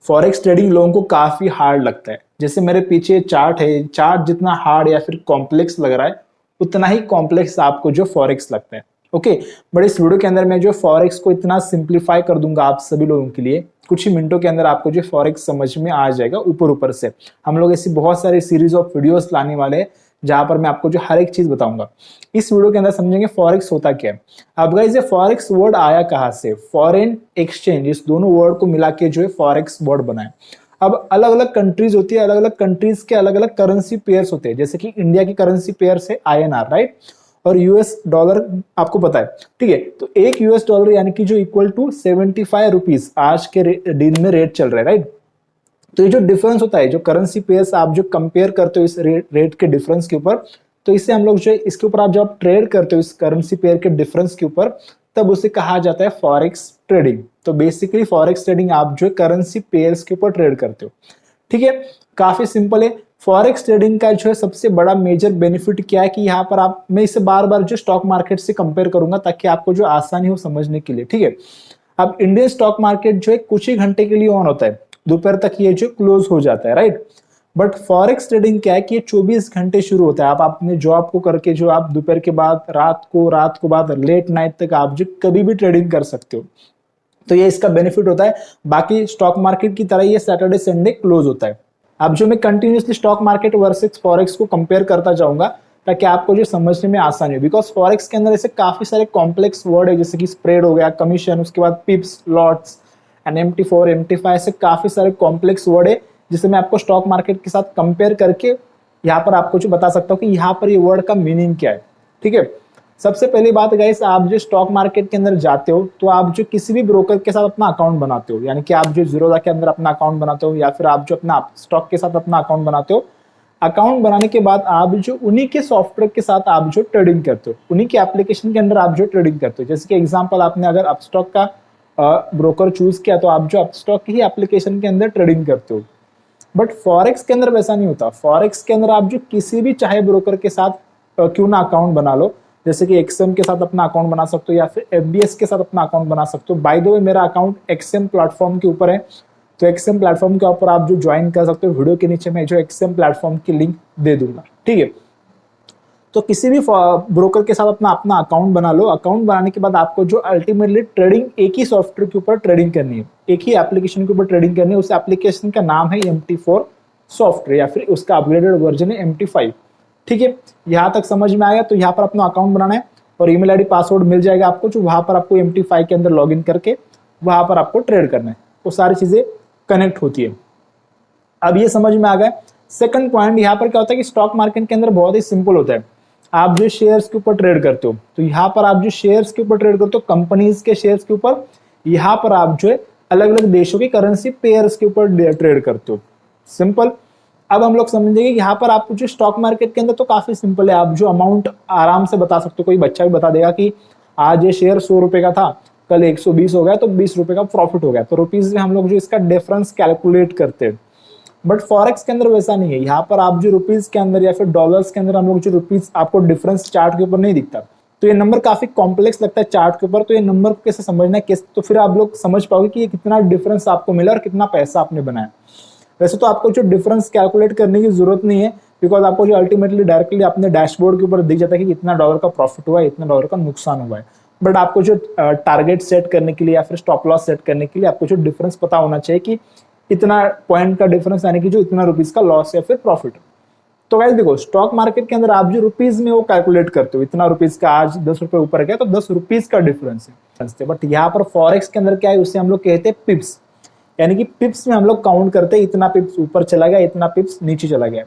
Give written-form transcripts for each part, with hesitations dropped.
Forex trading लोगों को काफी हार्ड लगता है। जैसे मेरे पीछे चार्ट है, चार्ट जितना हार्ड या फिर कॉम्प्लेक्स लग रहा है उतना ही कॉम्प्लेक्स आपको जो फॉरेक्स लगता है। ओके, बट इस वीडियो के अंदर मैं जो फॉरेक्स को इतना सिंप्लीफाई कर दूंगा आप सभी लोगों के लिए, कुछ ही मिनटों के अंदर आपको जो फॉरेक्स समझ में आ जाएगा ऊपर ऊपर से। हम लोग ऐसी बहुत सारी सीरीज ऑफ वीडियोस लाने वाले हैं जहां पर मैं आपको जो हर एक चीज बताऊंगा। इस वीडियो के अंदर समझेंगे फॉरेक्स होता क्या है। अब गाइस ये फॉरेक्स वर्ड आया कहां से? फॉरेन एक्सचेंज, इस दोनों वर्ड को मिला के जो है फॉरेक्स वर्ड बना है। अब अलग अलग कंट्रीज होती है, अलग अलग कंट्रीज के अलग अलग करेंसी पेयर्स होते हैं। जैसे कि इंडिया की करेंसी पेयर है INR, राइट, और यूएस डॉलर आपको पता है, ठीक है। तो एक यूएस डॉलर यानी कि जो इक्वल टू 75 रुपीज आज के दिन में रेट चल रहा है, राइट। तो ये जो डिफरेंस होता है, जो करेंसी पेयर्स आप जो कंपेयर करते हो इस रेट के डिफरेंस के ऊपर, तो इससे हम लोग जो इसके ऊपर आप जब ट्रेड करते हो इस करेंसी पेयर के डिफरेंस के ऊपर, तब उसे कहा जाता है फॉरेक्स ट्रेडिंग। तो बेसिकली फॉरेक्स ट्रेडिंग आप जो करेंसी पेयर्स के ऊपर ट्रेड करते हो, ठीक है। काफी सिंपल है। फॉरेक्स ट्रेडिंग का जो है सबसे बड़ा मेजर बेनिफिट क्या है कि यहाँ पर आप, मैं इसे बार बार जो स्टॉक मार्केट से कंपेयर करूंगा ताकि आपको जो आसानी हो समझने के लिए, ठीक है। अब इंडियन स्टॉक मार्केट जो है कुछ ही घंटे के लिए ऑन होता है, दोपहर तक ये जो क्लोज हो जाता है, राइट। बट फॉरेक्स ट्रेडिंग क्या है कि ये 24 घंटे शुरू होता है। आप अपने जॉब को करके जो आप दोपहर के बाद रात को बाद लेट नाइट तक आप जो कभी भी ट्रेडिंग कर सकते हो। तो ये इसका बेनिफिट होता है। बाकी स्टॉक मार्केट की तरह ये सैटरडे संडे क्लोज होता है। अब जो मैं continuously stock market versus forex को कंपेयर करता जाऊंगा ताकि आपको जो समझने में आसानी हो, बिकॉज फॉरेक्स के अंदर ऐसे काफी सारे कॉम्प्लेक्स वर्ड है, जैसे कि स्प्रेड हो गया, कमीशन, उसके बाद पिप्स, लॉट्स एंड MT4, MT5, ऐसे काफी सारे कॉम्प्लेक्स वर्ड है जिसे मैं आपको स्टॉक मार्केट के साथ कंपेयर करके यहाँ पर आपको जो बता सकता हूँ कि यहाँ पर ये वर्ड का मीनिंग क्या है, ठीक है। सबसे पहली बात गाइस, आप जो स्टॉक मार्केट के अंदर जाते हो तो आप जो किसी भी ब्रोकर के साथ अपना अकाउंट बनाते हो, यानी कि आप जो जीरोधा के अंदर अपना अकाउंट बनाते हो या फिर आप जो अपना स्टॉक के साथ अपना अकाउंट बनाते हो, अकाउंट बनाने के बाद आप जो उन्हीं के सॉफ्टवेयर के साथ आप जो ट्रेडिंग करते हो, उन्हीं के एप्लीकेशन के अंदर आप जो ट्रेडिंग करते हो। जैसे कि एग्जाम्पल, आपने अगर अपस्टॉक का ब्रोकर चूज किया तो आप जो अपस्टॉक की ही एप्लीकेशन के अंदर ट्रेडिंग करते हो। बट फॉरेक्स के अंदर वैसा नहीं होता। फॉरेक्स के अंदर आप जो किसी भी चाहे ब्रोकर के साथ क्यों ना अकाउंट बना लो, जैसे कि XM के साथ अपना अकाउंट बना सकते हो या फिर FBS के साथ अपना अकाउंट बना सकते हो। बाय द वे मेरा अकाउंट XM प्लेटफॉर्म के ऊपर है, तो XM प्लेटफॉर्म के ऊपर आप जो ज्वाइन कर सकते हो। वीडियो के नीचे मैं जो XM प्लेटफॉर्म की लिंक दे दूंगा, ठीक है। तो किसी भी ब्रोकर के साथ अपना अकाउंट बना लो। अकाउंट बनाने के बाद आपको जो अल्टीमेटली ट्रेडिंग एक ही सॉफ्टवेयर के ऊपर ट्रेडिंग करनी है, एक ही एप्लीकेशन के ऊपर ट्रेडिंग करनी है। उस एप्लीकेशन का नाम है MT4 सॉफ्टवेयर या फिर उसका अपग्रेडेड वर्जन है MT5, ठीक है। यहाँ तक समझ में आया? तो यहाँ पर अपना अकाउंट बनाना है और ईमेल आईडी पासवर्ड मिल जाएगा आपको, जो वहां पर आपको MT5 के अंदर लॉगिन करके वहां पर आपको ट्रेड करना है। वो सारी चीजें कनेक्ट होती है। अब ये समझ में आ गया। सेकंड पॉइंट, यहाँ पर क्या होता है कि स्टॉक मार्केट के अंदर बहुत ही सिंपल होता है। आप जो शेयर्स के ऊपर ट्रेड करते हो, तो यहाँ पर आप जो शेयर्स के ऊपर ट्रेड करते हो, कंपनीज के शेयर्स के ऊपर, यहाँ पर आप जो है अलग अलग देशों की करेंसी पेयर्स के ऊपर ट्रेड करते हो। सिंपल। अब हम लोग समझेंगे कि यहाँ पर आपको जो स्टॉक मार्केट के अंदर तो काफी सिंपल है। आप जो अमाउंट आराम से बता सकते हो। कोई बच्चा भी बता देगा कि आज ये शेयर 100 रुपए का था, कल 120 हो गया तो 20 रुपए का प्रॉफिट हो गया। तो रुपीज में हम लोग जो इसका डिफरेंस कैलकुलेट करते हैं। बट फॉरेक्स के अंदर वैसा नहीं है। यहाँ पर आप जो रुपीज के अंदर या फिर डॉलर्स के अंदर हम लोग जो रुपीज, आपको डिफरेंस चार्ट के ऊपर नहीं दिखता। तो ये नंबर काफी कॉम्प्लेक्स लगता है चार्ट के ऊपर। तो ये नंबर को कैसे समझना है, कैसे, तो फिर आप लोग समझ पाओगे कि ये कितना डिफरेंस आपको मिला और कितना पैसा आपने बनाया। वैसे तो आपको जो डिफरेंस कैलकुलेट करने की जरूरत नहीं है, बिकॉज आपको जो अल्टीमेटली डायरेक्टली अपने डैशबोर्ड के ऊपर दिख जाता है कि इतना डॉलर का प्रॉफिट हुआ है, इतना डॉलर का नुकसान हुआ है। बट आपको जो टारगेट सेट करने के लिए या फिर स्टॉप लॉस सेट करने के लिए आपको जो डिफरेंस पता होना चाहिए कि इतना पॉइंट का डिफरेंस, यानी कि जो इतना रुपीज का लॉस या फिर प्रॉफिट। तो गाइस देखो, स्टॉक मार्केट के अंदर आप जो रुपीज में वो कैलकुलेट करते हो, इतना रुपीज का आज 10 रुपए ऊपर गया तो 10 रुपीज का डिफरेंस है। बट यहाँ पर फॉरेक्स के अंदर क्या है, उससे हम लोग कहते हैं पिप्स, यानी कि पिप्स में हम लोग काउंट करते हैं, इतना पिप्स ऊपर चला गया, इतना पिप्स नीचे चला गया।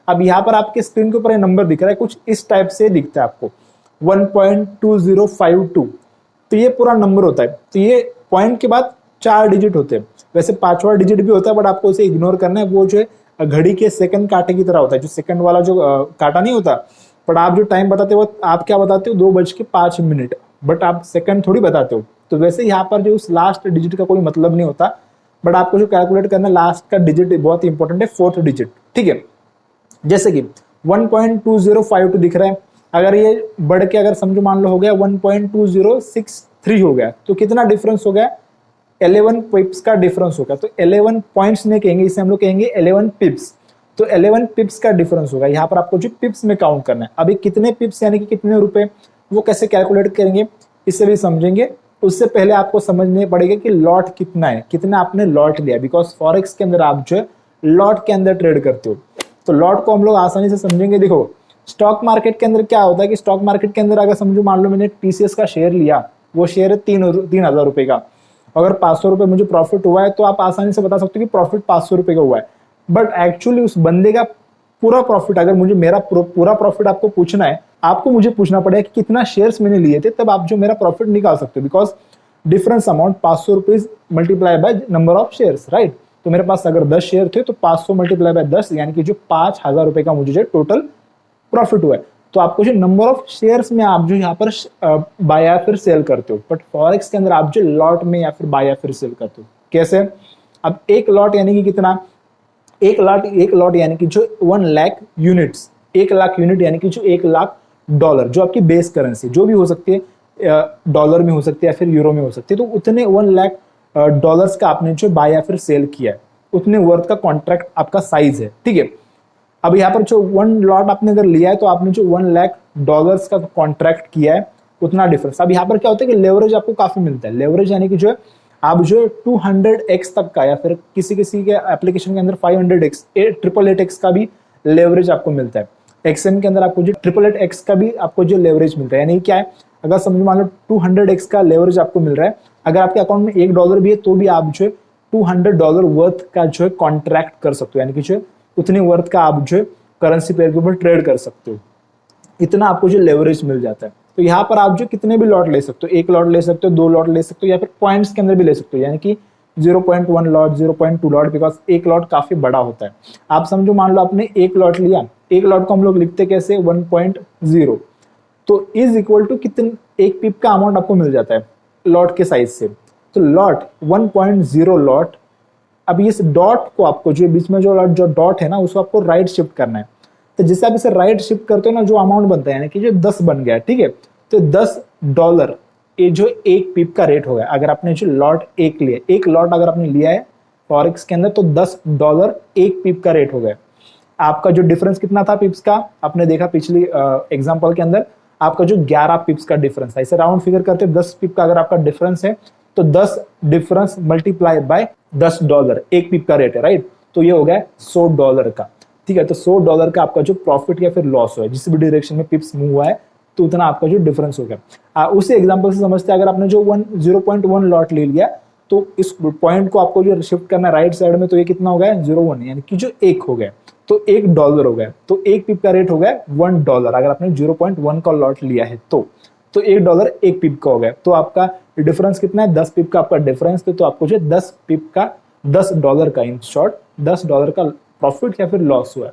अब यहाँ पर आपके स्क्रीन के ऊपर ये नंबर दिख रहा है, कुछ इस टाइप से दिखता है आपको 1.2052। तो ये पूरा नंबर होता है। तो ये पॉइंट के बाद 4 डिजिट होते हैं। वैसे 5वां डिजिट भी होता है, बट आपको उसे इग्नोर करना है। वो जो है घड़ी के सेकंड कांटे की तरह होता है, जो सेकंड वाला जो कांटा नहीं होता, बट आप जो टाइम बताते हो आप क्या बताते हो, 2:05, बट आप सेकंड थोड़ी बताते हो। तो वैसे यहाँ पर जो उस लास्ट डिजिट का कोई मतलब नहीं होता, बट आपको जो कैलकुलेट करना है लास्ट का डिजिट बहुत इंपॉर्टेंट है, 4th डिजिट, ठीक है। जैसे कि 1.2052 दिख रहा है, अगर ये बढ़ के अगर समझो मान लो हो गया 1.2063 हो गया, तो कितना डिफरेंस हो गया, 11 पिप्स का डिफरेंस होगा। तो 11 पॉइंट्स नहीं कहेंगे, इसे हम लोग कहेंगे 11 पिप्स। तो 11 पिप्स का डिफरेंस होगा। यहाँ पर आपको जो पिप्स में काउंट करना है। अभी कितने पिप्स यानी कि कितने रुपए, वो कैसे कैलकुलेट करेंगे इससे भी समझेंगे। उससे पहले आपको समझने पड़ेगा कि लॉट कितना है, कितना आपने लॉट लिया, बिकॉज फॉरेक्स के अंदर आप जो है लॉट के अंदर ट्रेड करते हो। तो लॉट को हम लोग आसानी से समझेंगे। देखो स्टॉक मार्केट के अंदर क्या होता है कि स्टॉक मार्केट के अंदर अगर समझो मान लो मैंने टीसीएस का शेयर लिया, वो शेयर है 3,000 रुपए का, अगर 500 रुपए मुझे प्रॉफिट हुआ है तो आप आसानी से बता सकते हो कि प्रॉफिट 500 रुपए का हुआ है। बट एक्चुअली उस बंदे का पूरा प्रॉफिट, अगर मुझे मेरा पूरा प्रॉफिट आपको पूछना है, आपको मुझे पूछना पड़ेगा कि कितना शेयर्स मैंने लिए थे, तब आप जो मेरा प्रॉफिट निकाल सकते हो। Because difference amount 500 rupees multiply by number of shares, right. तो मेरे पास अगर 10 शेयर थे तो 500 मल्टीप्लाई बाय 10 यानी कि जो 5,000 रुपए का मुझे जो टोटल प्रॉफिट हुआ है। तो आपको जो नंबर ऑफ शेयर्स में आप जो यहाँ पर बाय या फिर सेल करते हो, बट फॉरेक्स के अंदर आप जो लॉट में या फिर बाय या फिर सेल करते हो। कैसे? अब एक लॉट यानी कि कितना, एक लॉट यानी कि जो 1 लाख यूनिट्स, 1 लाख यूनिट यानी कि जो 1 लाख डॉलर, जो आपकी बेस करेंसी जो भी हो सकती है, डॉलर में हो सकती है या फिर यूरो में हो सकती है, तो उतने 1 लाख डॉलर्स का आपने जो बाय या फिर सेल किया है, उतने वर्थ का कॉन्ट्रैक्ट आपका साइज है, ठीक है। अब यहाँ पर जो 1 लॉट आपने अगर लिया है तो आपने जो 1 लाख डॉलर्स का कॉन्ट्रैक्ट किया है, उतना डिफरेंस। अब यहाँ पर क्या होता है कि लेवरेज आपको काफी मिलता है। लेवरेज यानी कि जो है आप जो 200x तक का, या फिर किसी किसी के एप्लीकेशन के अंदर 500x, 888x का भी लेवरेज आपको मिलता है। एक्सएम के अंदर आपको जो 888x का भी आपको जो लेवरेज मिलता है, यानी क्या है, अगर समझो मान लो 200x का लेवरेज आपको मिल रहा है, अगर आपके अकाउंट में $1 भी है तो भी आप जो $200 वर्थ का जो है कॉन्ट्रैक्ट कर सकते हो, यानी कि जो उतने वर्थ का आप जो करेंसी पेयर के ऊपर ट्रेड कर सकते हो। इतना आपको जो लेवरेज मिल जाता है। तो यहाँ पर आप जो कितने भी लॉट ले सकते हो, 1 लॉट ले सकते हो, 2 लॉट ले सकते हो, या फिर पॉइंट्स के अंदर भी ले सकते हो, यानी कि 0.1 लॉट, 0.2 लॉट, बिकॉज 1 लॉट काफी बड़ा होता है। आप समझो मान लो आपने 1 लॉट लिया, 1 लॉट को हम लोग लिखते कैसे, 1.0, तो इज इक्वल टू कितने, 1 पिप का अमाउंट आपको मिल जाता है लॉट के साइज से। तो लॉट 1.0 लॉट। अब इस डॉट को आपको जो बीच में जो डॉट है ना, उसको आपको राइट शिफ्ट करना है। तो जैसे आप इसे राइट शिफ्ट करते हो ना, जो अमाउंट बनता है, यानी कि जो 10 बन गया, ठीक है। तो $10 ये जो 1 पिप का रेट होगा। अगर आपने जो लॉट 1 लिया, 1 लॉट अगर आपने लिया है फॉरेक्स के अंदर, तो $10 1 पिप का रेट हो गया। आपका जो डिफरेंस कितना था पिप्स का, आपने देखा पिछली एग्जांपल के अंदर, आपका जो 11 पिप्स का डिफरेंस था। इसे राउंड फिगर करते 10 पिप का अगर आपका डिफरेंस है, तो 10 डिफरेंस मल्टीप्लाई बाय $10, 1 पिप का रेट है, राइट। तो ये हो गया $100 का, ठीक है। तो $100 का आपका जो प्रॉफिट या फिर लॉस हुआ है, जिस भी डायरेक्शन में पिप्स मूव हुआ है, तो उतना आपका जो डिफरेंस हो गया। उसी एग्जांपल से समझते हैं, अगर आपने जो 0.1 लॉट ले लिया, तो इस पॉइंट को आपको जो शिफ्ट करना है राइट साइड में, तो ये कितना हो गया, 0.1, यानी कि जो 1 हो गया, तो $1 हो गया। तो 1 पिप का रेट हो गया $1, अगर आपने 0.1 का लॉट लिया है तो $1 1 पिप का हो गया। तो आपका डिफरेंस कितना है, 10 पिप का आपका डिफरेंस। तो आपको जो 10 पिप का $10 का, इन शॉर्ट $10 का प्रॉफिट या फिर लॉस हुआ है।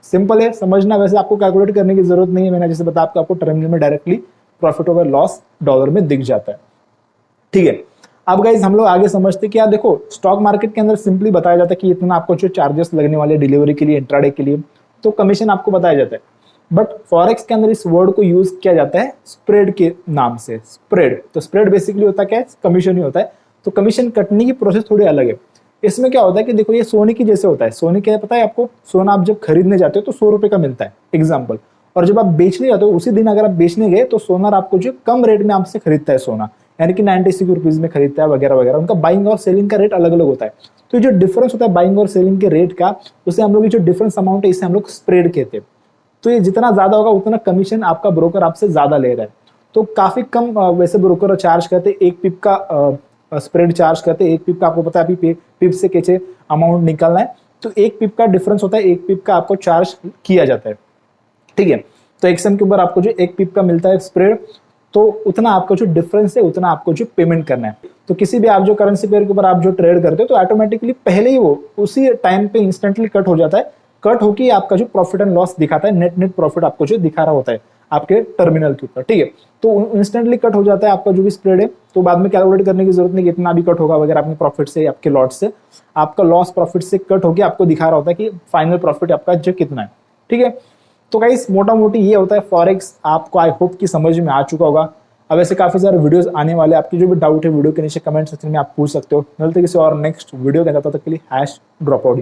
सिंपल है समझना, वैसे आपको कैलकुलेट करने की जरूरत नहीं है। मैंने जैसे बताया आपको टर्मिनल में डायरेक्टली प्रॉफिट और लॉस डॉलर में दिख जाता है, ठीक है। अब गाइज हम लोग आगे समझते हैं कि यार देखो, स्टॉक मार्केट के अंदर सिंपली बताया जाता है कि इतना आपको जो चार्जेस लगने वाले डिलीवरी के लिए, इंट्राडे के लिए, तो कमीशन आपको बताया जाता है। बट फॉरेक्स के अंदर इस वर्ड को यूज किया जाता है स्प्रेड के नाम से। स्प्रेड, तो स्प्रेड बेसिकली होता क्या है, कमीशन ही होता है। तो कमीशन कटने की प्रोसेस थोड़ी अलग है। इसमें क्या होता है कि देखो, ये सोने की जैसे होता है। सोने क्या पता है आपको, सोना आप जब खरीदने जाते हो तो ₹100 का मिलता है एग्जाम्पल, और जब आप बेचने जाते हो उसी दिन अगर आप बेचने गए तो सोनार आपको जो कम रेट में आपसे खरीदता है सोना, यानी कि 96 रुपीज में खरीदता है वगैरह वगैरह। उनका बाइंग और सेलिंग का रेट अलग अलग होता है। तो जो डिफरेंस होता है बाइंग और सेलिंग के रेट का, उसे हम लोग जो डिफरेंस अमाउंट है, इसे हम लोग स्प्रेड कहते हैं। तो ये जितना ज्यादा होगा उतना कमीशन आपका ब्रोकर आपसे ज्यादा ले रहा है। तो काफी कम वैसे ब्रोकर चार्ज करते हैं, 1 पिप का स्प्रेड चार्ज करते हैं। 1 पिप का आपको पता है अभी पिप से कैसे अमाउंट निकालना है। तो 1 पिप का डिफरेंस होता है, 1 पिप का आपको चार्ज किया जाता है, ठीक है। तो एक्सएम के ऊपर आपको जो 1 पिप का मिलता है स्प्रेड, तो उतना आपका जो डिफरेंस है उतना आपको जो पेमेंट करना है। तो किसी भी आप जो करेंसी पेयर के ऊपर आप जो ट्रेड करते हो, तो ऑटोमेटिकली पहले ही वो उसी टाइम पे इंस्टेंटली कट हो जाता है। कट होके आपका जो प्रॉफिट एंड लॉस दिखाता है, नेट प्रॉफिट आपको जो दिखा रहा होता है आपके टर्मिनल के ऊपर, ठीक है। तो इंस्टेंटली कट हो जाता है आपका जो भी स्प्रेड है। तो बाद में कैलकुलेट करने की जरूरत नहीं कि इतना भी कट होगा वगैरह, अपने प्रॉफिट से, आपके लॉट से, आपका लॉस प्रॉफिट से कट होकर आपको दिखा रहा होता है कि फाइनल प्रॉफिट आपका जो कितना है, ठीक है। तो गाइस मोटा मोटी ये होता है फॉरेक्स। आपको आई होप कि समझ में आ चुका होगा। अब ऐसे काफी सारे वीडियोस आने वाले, आपकी जो भी डाउट है वीडियो के नीचे कमेंट सेक्शन में आप पूछ सकते हो। मिलते किसी और नेक्स्ट वीडियो के अंदर, तब तक के लिए #dropout